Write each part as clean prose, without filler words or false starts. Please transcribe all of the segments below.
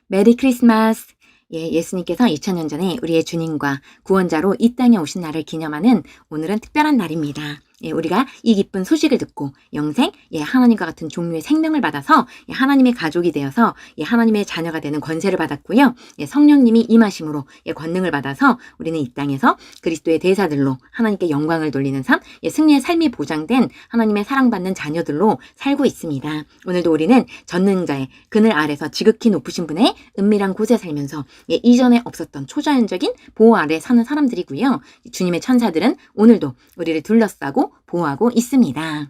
메리 크리스마스! 예, 예수님께서 2000년 전에 우리의 주님과 구원자로 이 땅에 오신 날을 기념하는 오늘은 특별한 날입니다. 예, 우리가 이 기쁜 소식을 듣고 영생, 하나님과 같은 종류의 생명을 받아서 하나님의 가족이 되어서 하나님의 자녀가 되는 권세를 받았고요. 성령님이 임하심으로 권능을 받아서 우리는 이 땅에서 그리스도의 대사들로 하나님께 영광을 돌리는 삶, 승리의 삶이 보장된 하나님의 사랑받는 자녀들로 살고 있습니다. 오늘도 우리는 전능자의 그늘 아래서 지극히 높으신 분의 은밀한 곳에 살면서 이전에 없었던 초자연적인 보호 아래 사는 사람들이고요. 주님의 천사들은 오늘도 우리를 둘러싸고 보호하고 있습니다.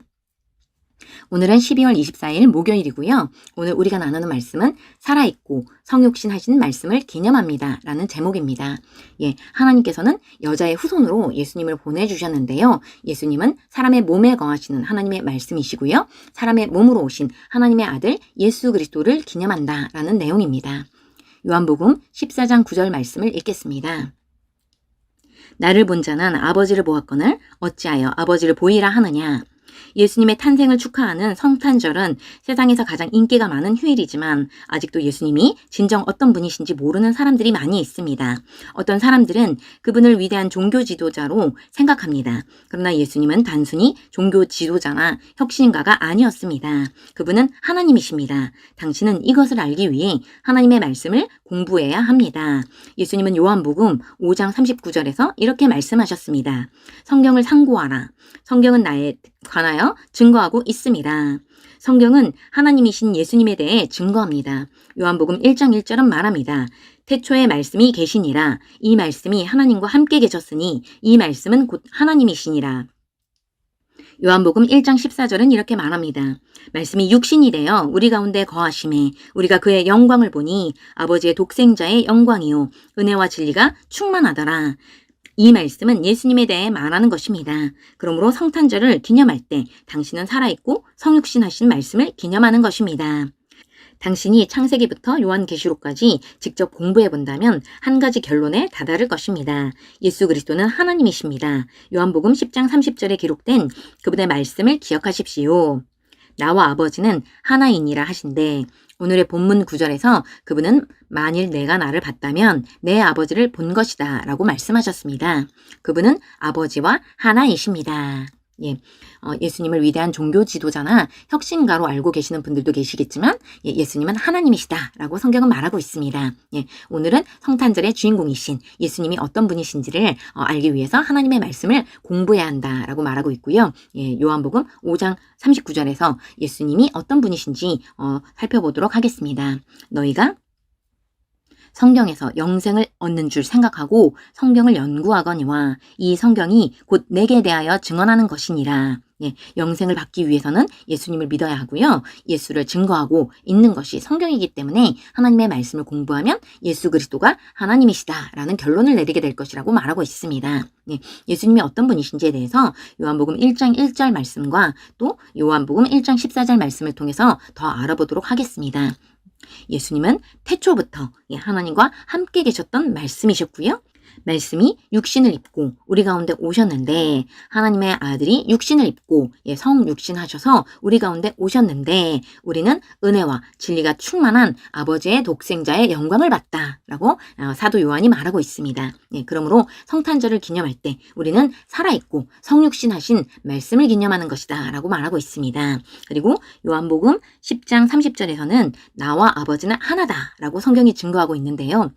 오늘은 12월 24일 목요일이고요. 오늘 우리가 나누는 말씀은 살아있고 성육신 하신 말씀을 기념합니다 라는 제목입니다. 하나님께서는 여자의 후손으로 예수님을 보내주셨는데요. 예수님은 사람의 몸에 거하시는 하나님의 말씀이시고요. 사람의 몸으로 오신 하나님의 아들 예수 그리스도를 기념한다 라는 내용입니다. 요한복음 14장 9절 말씀을 읽겠습니다. 나를 본 자는 아버지를 보았거늘 어찌하여 아버지를 보이라 하느냐. 예수님의 탄생을 축하하는 성탄절은 세상에서 가장 인기가 많은 휴일이지만 아직도 예수님이 진정 어떤 분이신지 모르는 사람들이 많이 있습니다. 어떤 사람들은 그분을 위대한 종교 지도자로 생각합니다. 그러나 예수님은 단순히 종교 지도자나 혁신가가 아니었습니다. 그분은 하나님이십니다. 당신은 이것을 알기 위해 하나님의 말씀을 공부해야 합니다. 예수님은 요한복음 5장 39절에서 이렇게 말씀하셨습니다. 성경을 상고하라. 성경은 나에 관하여 증거하고 있습니다. 성경은 하나님이신 예수님에 대해 증거합니다. 요한복음 1장 1절은 말합니다. 태초에 말씀이 계시니라. 이 말씀이 하나님과 함께 계셨으니 이 말씀은 곧 하나님이시니라. 요한복음 1장 14절은 이렇게 말합니다. 말씀이 육신이 되어 우리 가운데 거하심에 우리가 그의 영광을 보니 아버지의 독생자의 영광이요 은혜와 진리가 충만하더라. 이 말씀은 예수님에 대해 말하는 것입니다. 그러므로 성탄절을 기념할 때 당신은 살아있고 성육신하신 말씀을 기념하는 것입니다. 당신이 창세기부터 요한계시록까지 직접 공부해 본다면 한 가지 결론에 다다를 것입니다. 예수 그리스도는 하나님이십니다. 요한복음 10장 30절에 기록된 그분의 말씀을 기억하십시오. 나와 아버지는 하나이니라 하신대 오늘의 본문 구절에서 그분은 만일 내가 나를 봤다면 내 아버지를 본 것이다 라고 말씀하셨습니다. 그분은 아버지와 하나이십니다. 예수님을 위대한 종교 지도자나 혁신가로 알고 계시는 분들도 계시겠지만 예수님은 하나님이시다 라고 성경은 말하고 있습니다. 오늘은 성탄절의 주인공이신 예수님이 어떤 분이신지를 알기 위해서 하나님의 말씀을 공부해야 한다 라고 말하고 있고요. 요한복음 5장 39절에서 예수님이 어떤 분이신지 살펴보도록 하겠습니다. 너희가 성경에서 영생을 얻는 줄 생각하고 성경을 연구하거니와 이 성경이 곧 내게 대하여 증언하는 것이니라. 영생을 받기 위해서는 예수님을 믿어야 하고요. 예수를 증거하고 있는 것이 성경이기 때문에 하나님의 말씀을 공부하면 예수 그리스도가 하나님이시다라는 결론을 내리게 될 것이라고 말하고 있습니다. 예수님이 어떤 분이신지에 대해서 요한복음 1장 1절 말씀과 또 요한복음 1장 14절 말씀을 통해서 더 알아보도록 하겠습니다. 예수님은 태초부터 하나님과 함께 계셨던 말씀이셨고요. 말씀이 육신을 입고 우리 가운데 오셨는데 하나님의 아들이 육신을 입고 성육신하셔서 우리 가운데 오셨는데 우리는 은혜와 진리가 충만한 아버지의 독생자의 영광을 받다라고 사도 요한이 말하고 있습니다. 그러므로 성탄절을 기념할 때 우리는 살아있고 성육신하신 말씀을 기념하는 것이다 라고 말하고 있습니다. 그리고 요한복음 10장 30절에서는 나와 아버지는 하나다 라고 성경이 증거하고 있는데요.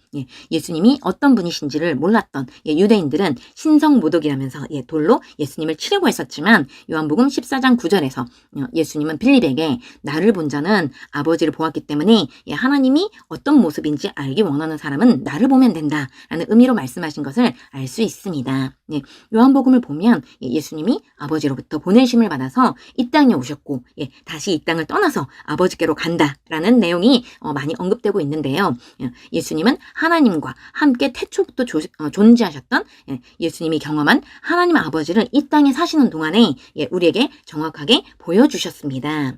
예수님이 어떤 분이신지를 몰랐던 유대인들은 신성모독이라면서 돌로 예수님을 치려고 했었지만 요한복음 14장 9절에서 예수님은 빌립에게 나를 본 자는 아버지를 보았기 때문에 하나님이 어떤 모습인지 알기 원하는 사람은 나를 보면 된다라는 의미로 말씀하신 것을 알 수 있습니다. 요한복음을 보면 예수님이 아버지로부터 보내심을 받아서 이 땅에 오셨고 다시 이 땅을 떠나서 아버지께로 간다라는 내용이 많이 언급되고 있는데요. 예수님은 하나님과 함께 태초부터 존재하셨던 예수님이 경험한 하나님 아버지를 이 땅에 사시는 동안에 우리에게 정확하게 보여주셨습니다.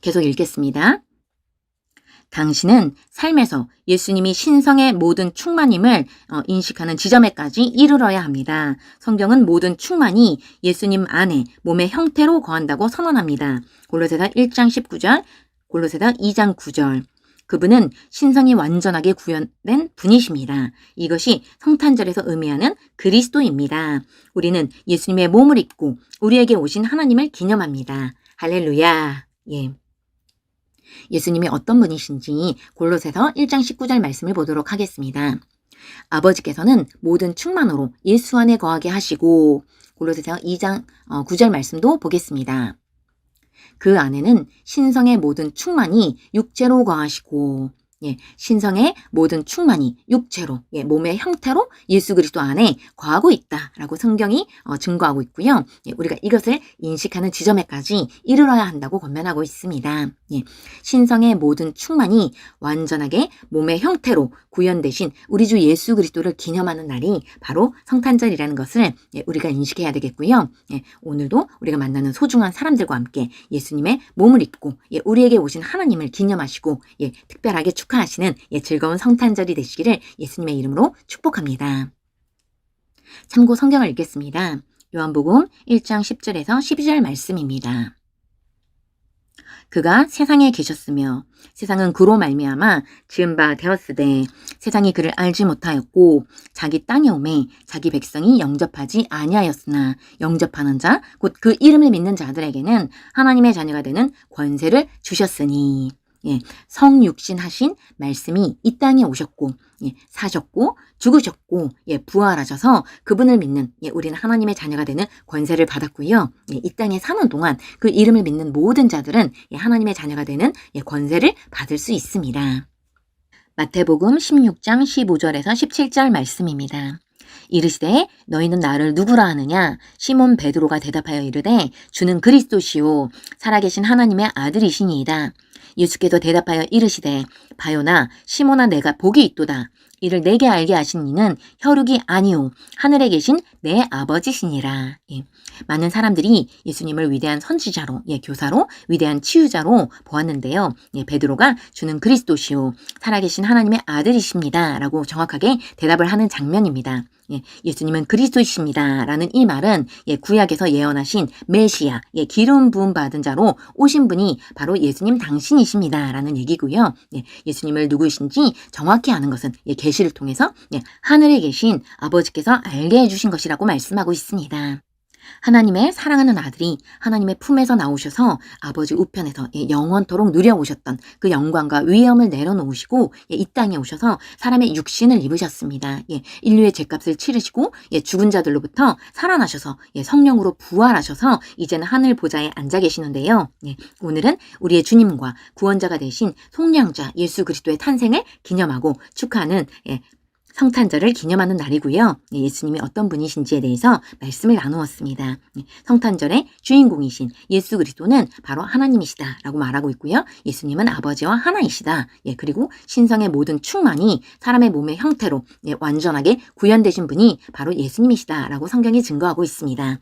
계속 읽겠습니다. 당신은 삶에서 예수님이 신성의 모든 충만임을 인식하는 지점에까지 이르러야 합니다. 성경은 모든 충만이 예수님 안에 몸의 형태로 거한다고 선언합니다. 골로새서 1장 19절, 골로새서 2장 9절. 그분은 신성이 완전하게 구현된 분이십니다. 이것이 성탄절에서 의미하는 그리스도입니다. 우리는 예수님의 몸을 입고 우리에게 오신 하나님을 기념합니다. 할렐루야. 예. 예수님이 어떤 분이신지 골로새서 1장 19절 말씀을 보도록 하겠습니다. 아버지께서는 모든 충만으로 예수 안에 거하게 하시고, 골로새서 2장 9절 말씀도 보겠습니다. 그 안에는 신성의 모든 충만이 육체로 거하시고, 신성의 모든 충만이 육체로, 몸의 형태로 예수 그리스도 안에 거하고 있다라고 성경이 증거하고 있고요. 우리가 이것을 인식하는 지점에까지 이르러야 한다고 권면하고 있습니다. 신성의 모든 충만이 완전하게 몸의 형태로 구현되신 우리 주 예수 그리스도를 기념하는 날이 바로 성탄절이라는 것을 우리가 인식해야 되겠고요. 오늘도 우리가 만나는 소중한 사람들과 함께 예수님의 몸을 입고 우리에게 오신 하나님을 기념하시고 특별하게 축하하시는 즐거운 성탄절이 되시기를 예수님의 이름으로 축복합니다. 참고 성경을 읽겠습니다. 요한복음 1장 10절에서 12절 말씀입니다. 그가 세상에 계셨으며 세상은 그로 말미암아 지은 바 되었으되 세상이 그를 알지 못하였고 자기 땅에 오매 자기 백성이 영접하지 아니하였으나 영접하는 자 곧 그 이름을 믿는 자들에게는 하나님의 자녀가 되는 권세를 주셨으니 성육신 하신 말씀이 이 땅에 오셨고 사셨고 죽으셨고 부활하셔서 그분을 믿는 우리는 하나님의 자녀가 되는 권세를 받았고요. 이 땅에 사는 동안 그 이름을 믿는 모든 자들은 하나님의 자녀가 되는 권세를 받을 수 있습니다. 마태복음 16장 15절에서 17절 말씀입니다. 이르시되 너희는 나를 누구라 하느냐? 시몬 베드로가 대답하여 이르되 주는 그리스도시요 살아계신 하나님의 아들이시니이다. 예수께서 대답하여 이르시되 바요나 시몬아 내가 복이 있도다. 이를 내게 알게 하신 이는 혈육이 아니오 하늘에 계신 내 아버지시니라. 많은 사람들이 예수님을 위대한 선지자로 교사로 위대한 치유자로 보았는데요. 베드로가 주는 그리스도시요 살아계신 하나님의 아들이십니다 라고 정확하게 대답을 하는 장면입니다. 예수님은 그리스도이십니다 라는 이 말은 구약에서 예언하신 메시아, 기름 부음 받은 자로 오신 분이 바로 예수님 당신이십니다 라는 얘기고요. 예수님을 누구이신지 정확히 아는 것은 계시를 통해서 하늘에 계신 아버지께서 알게 해주신 것이라고 말씀하고 있습니다. 하나님의 사랑하는 아들이 하나님의 품에서 나오셔서 아버지 우편에서 영원토록 누려오셨던 그 영광과 위엄을 내려놓으시고 이 땅에 오셔서 사람의 육신을 입으셨습니다. 인류의 죄값을 치르시고 죽은 자들로부터 살아나셔서 성령으로 부활하셔서 이제는 하늘 보좌에 앉아 계시는데요. 오늘은 우리의 주님과 구원자가 되신 속량자 예수 그리스도의 탄생을 기념하고 축하하는 성탄절을 기념하는 날이고요. 예수님이 어떤 분이신지에 대해서 말씀을 나누었습니다. 성탄절의 주인공이신 예수 그리스도는 바로 하나님이시다 라고 말하고 있고요. 예수님은 아버지와 하나이시다. 그리고 신성의 모든 충만이 사람의 몸의 형태로 완전하게 구현되신 분이 바로 예수님이시다 라고 성경이 증거하고 있습니다.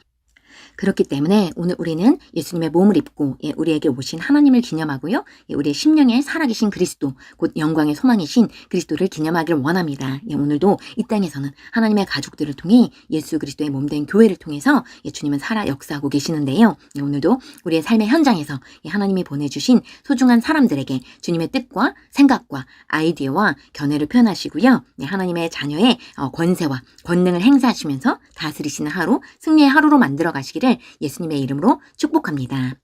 그렇기 때문에 오늘 우리는 예수님의 몸을 입고 우리에게 오신 하나님을 기념하고요. 우리의 심령에 살아계신 그리스도, 곧 영광의 소망이신 그리스도를 기념하기를 원합니다. 오늘도 이 땅에서는 하나님의 가족들을 통해 예수 그리스도의 몸된 교회를 통해서 주님은 살아 역사하고 계시는데요. 오늘도 우리의 삶의 현장에서 하나님이 보내주신 소중한 사람들에게 주님의 뜻과 생각과 아이디어와 견해를 표현하시고요. 하나님의 자녀의 권세와 권능을 행사하시면서 다스리시는 하루, 승리의 하루로 만들어 가시기를 예수님의 이름으로 축복합니다.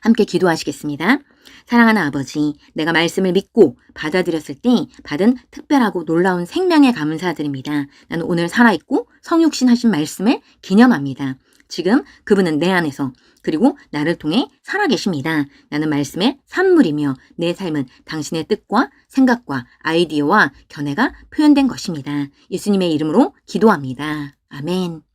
함께 기도하시겠습니다. 사랑하는 아버지, 내가 말씀을 믿고 받아들였을 때 받은 특별하고 놀라운 생명에 감사드립니다. 나는 오늘 살아있고 성육신 하신 말씀을 기념합니다. 지금 그분은 내 안에서 그리고 나를 통해 살아계십니다. 나는 말씀의 산물이며 내 삶은 당신의 뜻과 생각과 아이디어와 견해가 표현된 것입니다. 예수님의 이름으로 기도합니다. 아멘.